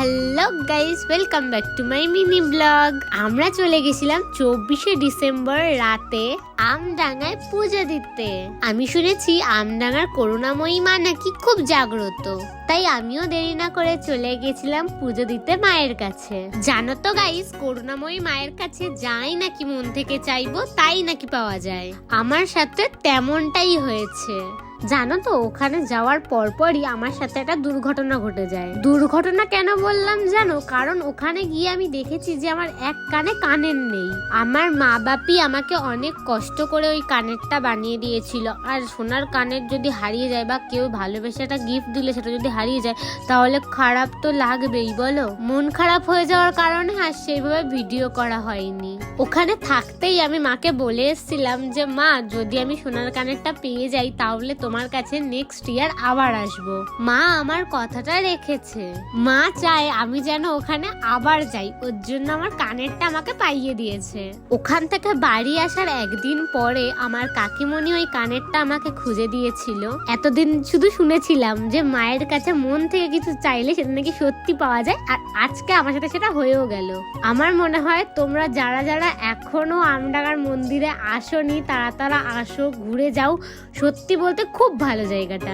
Hello guys, welcome back to my mini blog. আমরা চলে গেছিলাম 24শে ডিসেম্বর রাতে আমডাঙ্গায় পুজো দিতে। আমি শুনেছি আমডাঙ্গার করুণাময়ী মা নাকি খুব জাগ্রত, তাই আমিও দেরি না করে চলে গেছিলাম পুজো দিতে মায়ের কাছে। জানো তো গাইস, করুণাময়ী মায়ের কাছে যাই নাকি মন থেকে চাইবো তাই নাকি পাওয়া যায়। আমার সাথে তেমনটাই হয়েছে। জানো তো, ওখানে যাওয়ার পরপরই আমার সাথে একটা দুর্ঘটনা ঘটে যায়। দুর্ঘটনা কেন বললাম জানো? কারণ ওখানে গিয়ে আমি দেখেছি যে আমার এক কানে কানের নেই। আমার মা বাপি আমাকে অনেক কষ্ট করে ওই কানেরটা বানিয়ে দিয়েছিল। আর সোনার কানের যদি হারিয়ে যায় বা কেউ ভালোবেসে একটা গিফট দিলে সেটা যদি হারিয়ে যায় তাহলে খারাপ তো লাগবেই, বলো। মন খারাপ হয়ে যাওয়ার কারণে আর সেইভাবে ভিডিও করা হয়নি। ওখানে থাকতেই আমি মাকে বলে এসেছিলাম যে মা, যদি আমি সোনার কানেরটা পেয়ে যাই তাহলে তোমার কাছে নেক্সট ইয়ার আবার আসবো। মা আমার কথাটা রেখেছে। মা চায় আমি যেন ওখানে আবার যাই, ওর জন্য আমার কানেরটা আমাকে পাইয়ে দিয়েছে। ওখান থেকে বাড়ি আসার একদিন পরে আমার কাকিমণি ওই কানেরটা আমাকে খুঁজে দিয়েছিল। এতদিন শুধু শুনেছিলাম যে মায়ের কাছে মন থেকে কিছু চাইলে সেটা নাকি সত্যি পাওয়া যায়, আর আজকে আমার সাথে সেটা হয়েও গেল। আমার মনে হয় তোমরা যারা যারা এখনো আমডাঙ্গার মন্দিরে আসোনি তারা আসো, ঘুরে যাও। সত্যি বলতে খুব ভালো জায়গাটা।